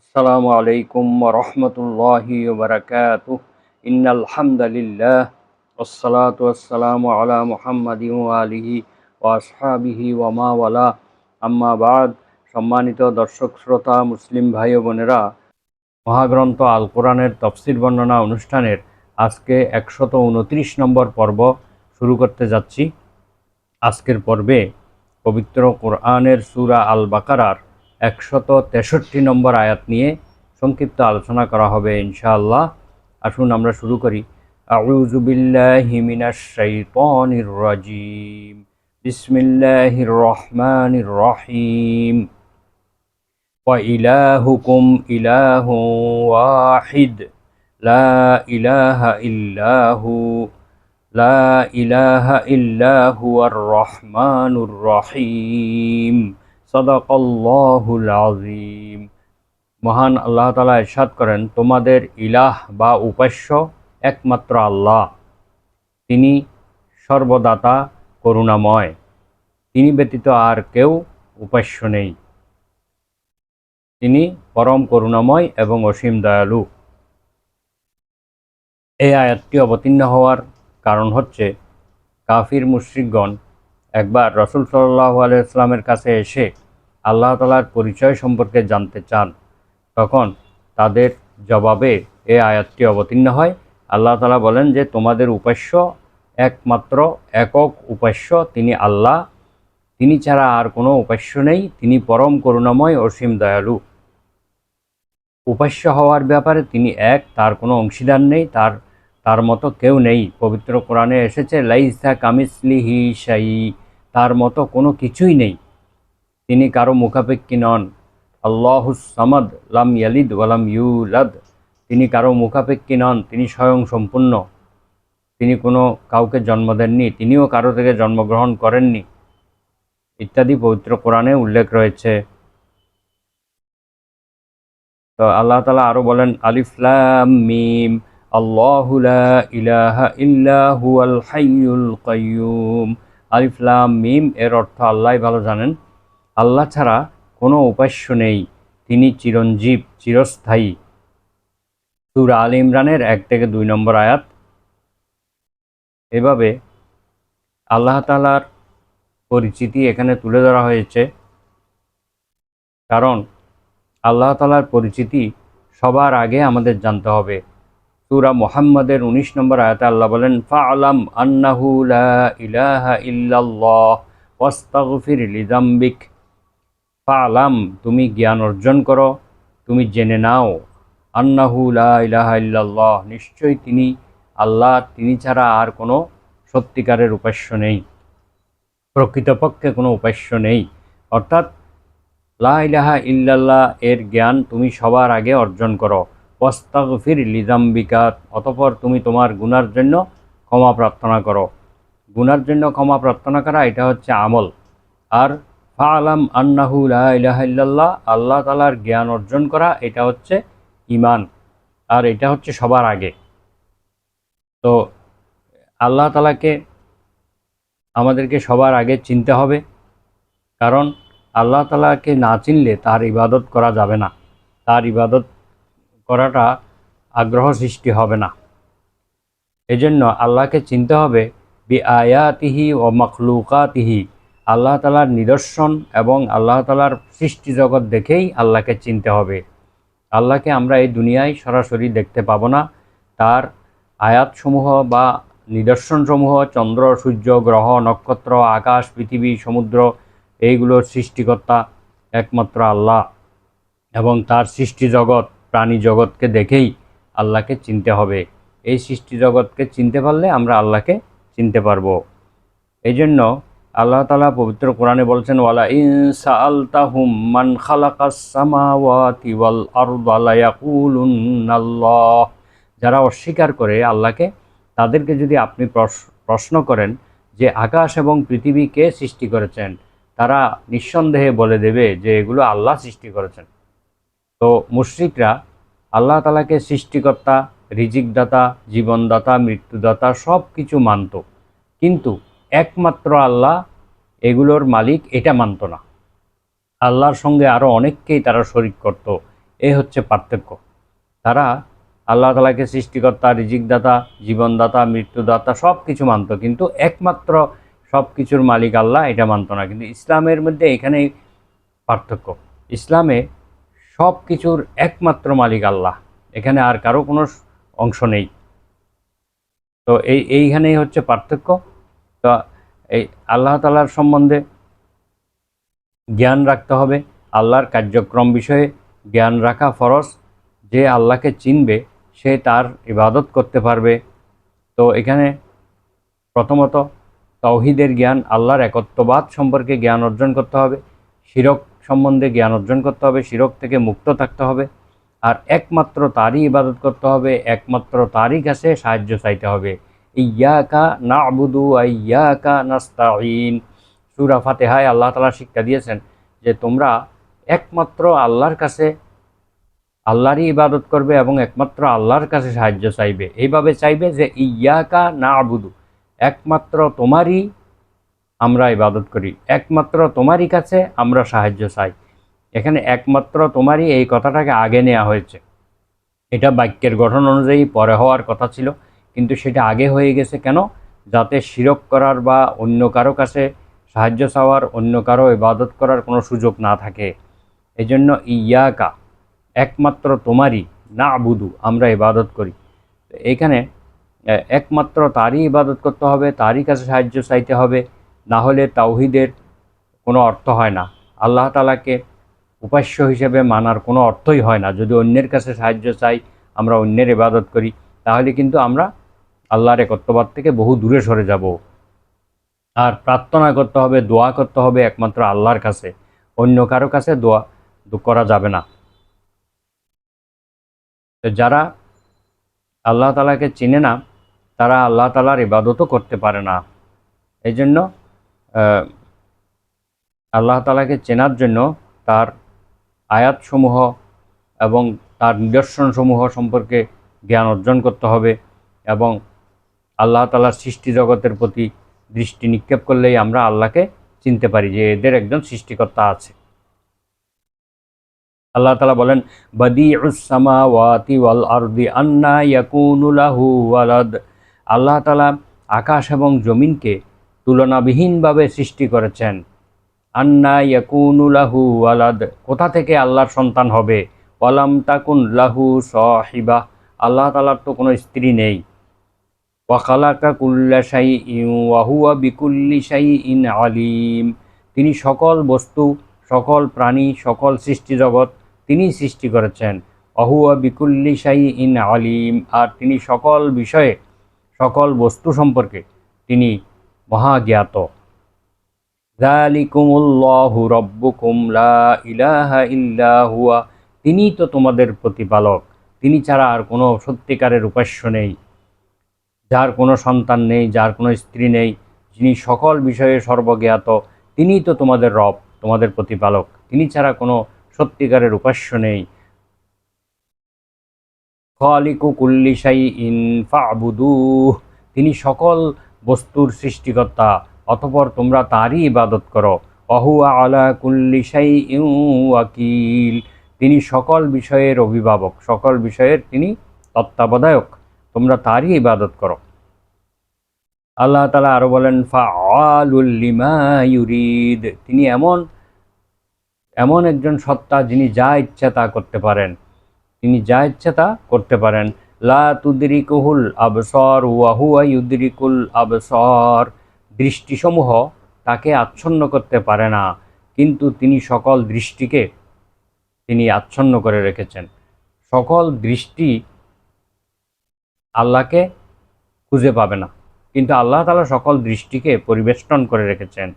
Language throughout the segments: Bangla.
আসসালামু আলাইকুম ওয়া রাহমাতুল্লাহি ওয়া বারাকাতুহু। ইন্নাল হামদালিল্লাহ ওয়াসসালাতু ওয়াসসালামু আলা মুহাম্মাদিন ওয়া আলিহি ওয়া আসহাবিহি ওয়া মা ওয়ালা। আম্মা বাদ। সম্মানিত দর্শক শ্রোতা মুসলিম ভাই ও বোনেরা, মহাগ্রন্থ আল কোরআনের তফসির বর্ণনা অনুষ্ঠানের আজকে 129 নম্বর পর্ব শুরু করতে যাচ্ছি। আজকের পর্বে পবিত্র কোরআনের সূরা আল বাকারার 163 নম্বর আয়াত নিয়ে সংক্ষিপ্ত আলোচনা করা হবে ইনশাআল্লাহ। আসুন আমরা শুরু করি। আউযু বিল্লাহি মিনাশ শাইতানির রাজিম। বিসমিল্লাহির রহমানির রহিম। ওয়া ইলাহুকুম ইলাহুন ওয়াহিদ লা ইলাহা ইল্লাহু লা ইলাহা ইল্লা হুয়ার রহমানুর রহিম। সাদাকাল্লাহুল আযীম। মহান আল্লাহ তাআলা ইরশাদ করেন, তোমাদের ইলাহ বা উপাস্য একমাত্র আল্লাহ। তিনি সর্বদাতা, করুণাময়। তিনি ব্যতীত আর কেউ উপাস্য নেই। তিনি পরম করুণাময় এবং অসীম দয়ালু। এই আয়াতটি অবতীর্ণ হওয়ার কারণ হচ্ছে, কাফির মুশরিকগণ একবার রাসূল সাল্লাল্লাহু আলাইহি ওয়াসাল্লামের কাছে এসে আল্লাহ তাআলার পরিচয় সম্পর্কে জানতে চান। তখন তাদের জবাবে এই আয়াতটি অবতীর্ণ হয়। আল্লাহ তাআলা বলেন যে, তোমাদের উপাস্য একমাত্র একক উপাস্য তিনি আল্লাহ। তিনি ছাড়া আর কোনো উপাস্য নেই। তিনি পরম করুণাময় অসীম দয়ালু। উপাস্য হওয়ার ব্যাপারে তিনি এক, তার কোনো অংশীদার নেই, তার মতো কেউ নেই। পবিত্র কোরআনে এসেছে, লাইসা কামিসলিহি শাই, তার মতো কোনো কিছুই নেই। তিনি কারো মুখাপেক্ষী নন। আল্লাহুস সামাদ লাম ইয়ালিদ ওয়ালাম ইউলাদ, তিনি কারো মুখাপেক্ষী নন, তিনি স্বয়ং সম্পূর্ণ। তিনি কোনো কাউকে জন্ম দেননি, তিনিও কারো থেকে জন্মগ্রহণ করেননি, ইত্যাদি পবিত্র কোরআনে উল্লেখ রয়েছে। তো আল্লাহ তাআলা আরো বলেন, আলিফ লাম মিম আল্লাহু লা ইলাহা ইল্লা হুয়াল হাইয়ুল কাইয়্যুম। আলিফ লাম মিম এর অর্থ আল্লাহই ভালো জানেন। আল্লাহ ছাড়া কোনো উপাস্য নেই, তিনি চিরঞ্জীব, চিরস্থায়ী। সূরা আল ইমরানের 1 থেকে 2 নম্বর আয়াত। এভাবে আল্লাহ তাআলার পরিচিতি এখানে তুলে ধরা হয়েছে, কারণ আল্লাহ তাআলার পরিচিতি সবার আগে আমাদের জানতে হবে। সূরা মুহাম্মাদের 19 নম্বর আয়াতে আল্লাহ বলেন, ফাআলাম আন্নাহু লা ইলাহা ইল্লাল্লাহ ওয়াস্তাগফির লিযামবিক। ফাআলাম, তুমি জ্ঞান অর্জন করো, তুমি জেনে নাও, আন্নাহু লা ইলাহা ইল্লাল্লাহ, নিশ্চয়ই তিনি আল্লাহ, তিনি ছাড়া আর কোনো সত্যিকারের উপাস্য নেই, প্রকৃতপক্ষে কোনো উপাস্য নেই। অর্থাৎ লা ইলাহা ইল্লাল্লাহ এর জ্ঞান তুমি সবার আগে অর্জন করো। ওয়াস্তাগফির লিযামবিকা, অতঃপর তুমি তোমার গুনার জন্য ক্ষমা প্রার্থনা করো। গুনার জন্য ক্ষমা প্রার্থনা করা, এটা হচ্ছে আমল। আর ফাআলাম আন্নাহু লা ইলাহা ইল্লাল্লাহ, আল্লাহ তাআলার জ্ঞান অর্জন করা, এটা হচ্ছে ঈমান। আর এটা হচ্ছে সবার আগে। তো আল্লাহ তাআলাকে আমাদেরকে সবার আগে চিনতে হবে, কারণ আল্লাহ তাআলাকে না চিনলে তার ইবাদত করা যাবে না, তার ইবাদত করাটা আগ্রহ সৃষ্টি হবে না। এজন্য আল্লাহকে চিনতে হবে বি আয়াতিহি ও মখলুকাতিহি, আল্লাহ তাআলার নিদর্শন এবং আল্লাহ তাআলার সৃষ্টি জগৎ দেখেই আল্লাহকে চিনতে হবে। আল্লাহকে আমরা এই দুনিয়ায় সরাসরি দেখতে পাবো না। তার আয়াতসমূহ বা নিদর্শনসমূহ, চন্দ্র, সূর্য, গ্রহ, নক্ষত্র, আকাশ, পৃথিবী, সমুদ্র, এইগুলোর সৃষ্টিকর্তা একমাত্র আল্লাহ, এবং তার সৃষ্টি জগৎ, প্রাণী জগৎকে দেখেই আল্লাহকে চিনতে হবে। এই সৃষ্টি জগৎকে চিনতে পারলে আমরা আল্লাহকে চিনতে পারবো। এই জন্য আল্লাহ তাআলা পবিত্র কোরআনে বলছেন, ওয়ালা ইন সাআলতাহুম মান খালাকাস সামাওয়াতি ওয়াল আরদা লায়াকুলুন্নাল্লাহ। যারা অস্বীকার করে আল্লাহকে, তাদেরকে যদি আপনি প্রশ্ন করেন যে আকাশ এবং পৃথিবী কে সৃষ্টি করেছেন, তারা নিঃসন্দেহে বলে দেবে যে এগুলো আল্লাহ সৃষ্টি করেছেন। তো মুশরিকরা আল্লাহ তাআলাকে সৃষ্টিকর্তা, রিজিকদাতা, জীবনদাতা, মৃত্যুদাতা সব কিছু মানত, কিন্তু একমাত্র আল্লাহ এগুলোর মালিক এটা মানত না। আল্লাহর সঙ্গে আরও অনেককেই তারা শরীক করত। এই হচ্ছে পার্থক্য। তারা আল্লাহ তাআলাকে সৃষ্টিকর্তা, রিজিকদাতা, জীবনদাতা, মৃত্যুদাতা সব কিছু মানত, কিন্তু একমাত্র সব কিছুর মালিক আল্লাহ এটা মানত না। কিন্তু ইসলামের মধ্যে এখানেই পার্থক্য। ইসলামে সব কিছুর একমাত্র মালিক আল্লাহ, এখানে আর কারো কোনো অংশ নেই। তো এইখানেই হচ্ছে পার্থক্য। তো এই আল্লাহ তাআলার সম্বন্ধে জ্ঞান রাখতে হবে, আল্লাহর কার্যক্রম বিষয়ে জ্ঞান রাখা ফরজ। যে আল্লাহকে চিনবে সে তার ইবাদত করতে পারবে। তো এখানে প্রথমত তাওহীদের জ্ঞান, আল্লাহর একত্ববাদ সম্পর্কে জ্ঞান অর্জন করতে হবে, শিরক সম্বন্ধে জ্ঞান অর্জন করতে হবে, শিরক থেকে মুক্ত থাকতে হবে, আর একমাত্র তারই ইবাদত করতে হবে, একমাত্র তারই কাছে সাহায্য চাইতে হবে। ইয়াকা না'বুদু ওয়া ইয়াকা নাস্তাঈন। সূরা ফাতিহায় আল্লাহ তাআলা শিক্ষা দিয়েছেন যে তোমরা একমাত্র আল্লাহর কাছে আল্লাহরই ইবাদত করবে এবং একমাত্র আল্লাহর কাছে সাহায্য চাইবে। এইভাবে চাইবে যে ইয়াকা না'বুদু, একমাত্র তোমারই আমরা ইবাদত করি, একমাত্র তোমারই কাছে আমরা সাহায্য চাই। এখানে একমাত্র তোমারই এই কথাটাকে আগে নেওয়া হয়েছে। এটা বাক্যের গঠন অনুযায়ী পরে হওয়ার কথা ছিল, কিন্তু সেটা আগে হয়ে গেছে কেন? যাতে শিরক করার বা অন্য কারো কাছে সাহায্য চাওয়ার, অন্য কারো ইবাদত করার কোনো সুযোগ না থাকে। এজন্য ইয়াকা, একমাত্র তোমারই, না আবুদু, আমরা ইবাদত করি। এইখানে একমাত্র তারই ইবাদত করতে হবে, তারই কাছে সাহায্য চাইতে হবে, না হলে তাওহীদের কোনো অর্থ হয় না। আল্লাহ তাআলাকে উপাস্য হিসেবে মানার কোনো অর্থই হয় না। যদি অন্যের কাছে সাহায্য চাই, আমরা অন্যের ইবাদত করি, তাহলে কিন্তু আমরা আল্লাহর একত্ববাদ থেকে বহু দূরে সরে যাব। আর প্রার্থনা করতে হবে, দোয়া করতে হবে একমাত্র আল্লাহর কাছে, অন্য কারো কাছে দোয়া করা যাবে না। তো যারা আল্লাহ তাআলাকে চিনে না, তারা আল্লাহ তাআলার ইবাদতও করতে পারে না। এই জন্য আল্লাহ তাআলাকে চেনার জন্য তার আয়াতসমূহ এবং তার নিদর্শনসমূহ সম্পর্কে জ্ঞান অর্জন করতে হবে, এবং আল্লাহ তাআলার সৃষ্টি জগতের প্রতি দৃষ্টি নিক্ষেপ করলেই আমরা আল্লাহকে চিনতে পারি যে এদের একজন সৃষ্টিকর্তা আছে। আল্লাহ তাআলা বলেন, বাদিউস সামাওয়াতি ওয়াল আরদি আন্না ইয়াকুনু লাহু ওয়ালাদ। আল্লাহ তাআলা আকাশ এবং জমিনকে তুলনাবিহীনভাবে সৃষ্টি করেছেন। আন্না ইয়াকুনু লাহু ওয়ালাদ, কোথা থেকে আল্লাহর সন্তান হবে? ওয়ালাম তাকুন লাহু সাহিবা, আল্লাহ তাআলার তো কোনো স্ত্রী নেই। ওয়া খালাকা কুল্লা শাইইন ওয়া হুয়া বিকুল্লি শাইইন আলিম, তিনি সকল বস্তু, সকল প্রাণী, সকল সৃষ্টি জগৎ তিনি সৃষ্টি করেছেন। ওয়া হুয়া বিকুল্লি শাইইন আলিম, আর তিনি সকল বিষয়ে, সকল বস্তু সম্পর্কে তিনি মহাজ্ঞাত। যালিকুমুল্লাহু রাব্বুকুম লা ইলাহা ইল্লা হুয়া, তিনিই তো তোমাদের প্রতিপালক, তিনি ছাড়া আর কোনো সত্যিকারের উপাস্য নেই, যার কোনো সন্তান নেই, যার কোনো স্ত্রী নেই, যিনি সকল বিষয়ে সর্বজ্ঞাত, তিনিই তো তোমাদের রব, তোমাদের প্রতিপালক, তিনি ছাড়া কোনো সত্যিকারের উপাস্য নেই। খালিকু কুল্লি শাইইন ফা'বুদুহ, তিনি সকল বস্তুর সৃষ্টিকর্তা, অতঃপর তোমরা তারই ইবাদত করো। ওয়াহুয়া আলা কুল্লি শাইইন ওয়াকিল, তিনি সকল বিষয়ের অভিভাবক, সকল বিষয়ের তিনি তত্ত্বাবধায়ক, তোমরা তারই ইবাদত করো। আল্লাহ তাআলা আরো বলেন, ফাআলুল লিমা ইউরিদ, তিনি এমন একজন সত্তা যিনি যা ইচ্ছা তা করতে পারেন, তিনি যা ইচ্ছা তা করতে পারেন। লা তুদরিকুহুল আবসার ওয়া হুয়া ইউদরিকুল আবসার, দৃষ্টিসমূহ তাকে আচ্ছন্ন করতে পারে না, কিন্তু তিনি সকল দৃষ্টিকে তিনি আচ্ছন্ন করে রেখেছেন। সকল দৃষ্টি আল্লাহকে খুঁজে পাবে না, কিন্তু আল্লাহ তাআলা সকল দৃষ্টিকে পরিবেষ্টন করে রেখেছেন।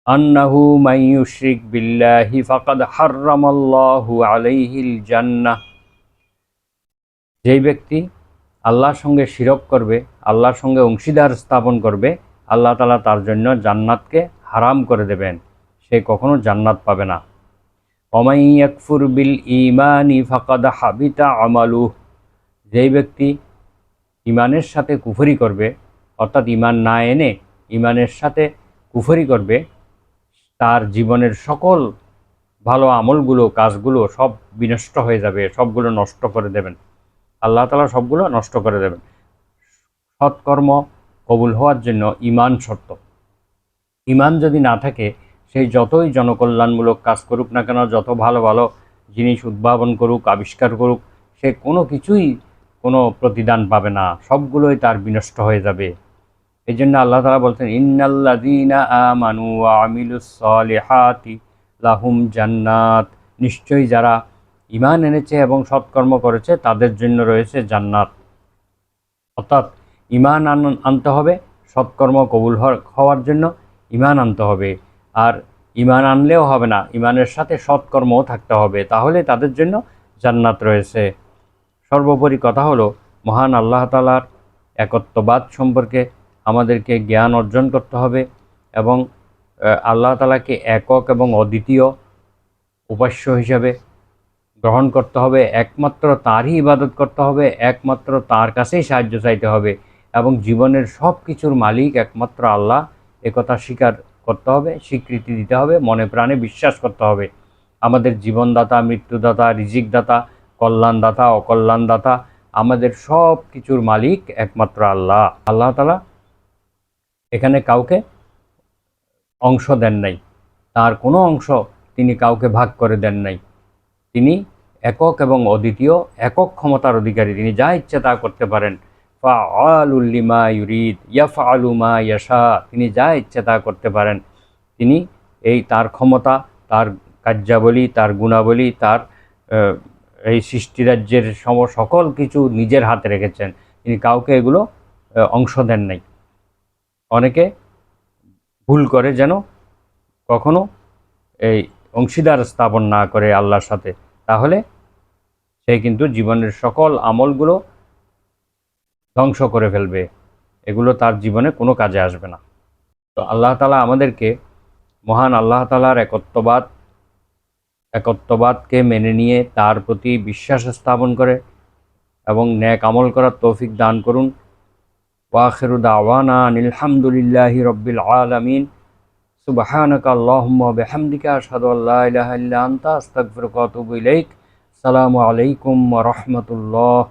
আন্নাহু মান ইউশরিক বিল্লাহি ফাকাদ হাররামাল্লাহু আলাইহিল জান্নাহ, যেই ব্যক্তি আল্লাহর সঙ্গে শিরক করবে, আল্লাহর সঙ্গে অংশীদার স্থাপন করবে, আল্লাহ তাআলা তার জন্য জান্নাতকে হারাম করে দেবেন, সে কখনো জান্নাত পাবে না। ওয়ামান ইয়াকফুর বিল ঈমানি ফাকাদ হাবিতা আমালুহ, যেই ব্যক্তি ঈমানের সাথে কুফরি করবে, অর্থাৎ ঈমান না এনে ঈমানের সাথে কুফরি করবে, তার জীবনের সকল ভালো আমলগুলো, কাজগুলো সব বিনষ্ট হয়ে যাবে, সবগুলো নষ্ট করে দেবেন। আল্লাহ তাআলা সবগুলো নষ্ট করে দেবেন। সৎকর্ম কবুল হওয়ার জন্য ঈমান শর্ত। ঈমান যদি না থাকে, সেই যতই জনকল্যাণমূলক কাজ করুক না কেন, যত ভালো ভালো জিনিস উদ্ভাবন করুক, আবিষ্কার করুক, সে কোনো কিছুই কোনো প্রতিদান পাবে না, সবগুলোই তার বিনষ্ট হয়ে যাবে। এই জন্য আল্লাহ তাআলা বলছেন, ইন্নাল্লাযীনা আমানু ওয়া আমিলুস সলিহাতি লাহুম জান্নাত, নিশ্চয়ই যারা ঈমান এনেছে এবং সৎকর্ম করেছে তাদের জন্য রয়েছে জান্নাত। অর্থাৎ ঈমান আনতে হবে, সৎকর্ম কবুল হওয়ার জন্য ঈমান আনতে হবে। আর ঈমান আনলেও হবে না, ঈমানের সাথে সৎকর্মও থাকতে হবে, তাহলে তাদের জন্য জান্নাত রয়েছে। সর্বোপরি কথা হলো, মহান আল্লাহ তাআলার একত্ববাদ সম্পর্কে আমাদেরকে জ্ঞান অর্জন করতে হবে এবং আল্লাহ তাআলাকে একক এবং অদ্বিতীয় উপাস্য হিসাবে গ্রহণ করতে হবে, একমাত্র তারই ইবাদত করতে হবে, একমাত্র তার কাছেই সাহায্য চাইতে হবে এবং জীবনের সব কিছুর মালিক একমাত্র আল্লাহ, একথা স্বীকার করতে হবে, স্বীকৃতি দিতে হবে, মনে প্রাণে বিশ্বাস করতে হবে। আমাদের জীবনদাতা, মৃত্যুদাতা, রিজিকদাতা, কল্যাণদাতা, অকল্যাণদাতা, আমাদের সব কিছুর মালিক একমাত্র আল্লাহ। আল্লাহ তাআলা এখানে কাউকে অংশ দেন নাই, তার কোনো অংশ তিনি কাউকে ভাগ করে দেন নাই। তিনি একক এবং অদ্বিতীয়, একক ক্ষমতার অধিকারী, তিনি যা ইচ্ছে তা করতে পারেন। ফাআলুল লিমা ইউরিদ ইয়াফআলু মা ইয়াশা, তিনি যা ইচ্ছে তা করতে পারেন। তিনি এই তার ক্ষমতা, তার কার্যাবলী, তার গুণাবলী, তার এই সৃষ্টিরাজ্যের সকল কিছু নিজের হাতে রেখেছেন, তিনি কাউকে এগুলো অংশ দেন নাই। অনেকে ভুল করে যেন কখনো এই অংশীদার স্থাপন না করে আল্লাহর সাথে, তাহলে সে কিন্তু জীবনের সকল আমলগুলো ধ্বংস করে ফেলবে, এগুলো তার জীবনে কোনো কাজে আসবে না। তো আল্লাহ তাআলা আমাদেরকে মহান আল্লাহ তাআলার একত্ববাদকে মেনে নিয়ে তার প্রতি বিশ্বাস স্থাপন করে এবং নেক আমল করার তৌফিক দান করুন। ওয়া আখিরু দাওয়ানা আনিল হামদুলিল্লাহি রাব্বিল আলামিন। সুবহানাকা আল্লাহুম্মা ওয়া বিহামদিকা আশহাদু আল্লা ইলাহা ইল্লা আনতা আস্তাগফিরুকা ওয়া আতুবু ইলাইক। আসসালামু আলাইকুম ওয়া রাহমাতুল্লাহ।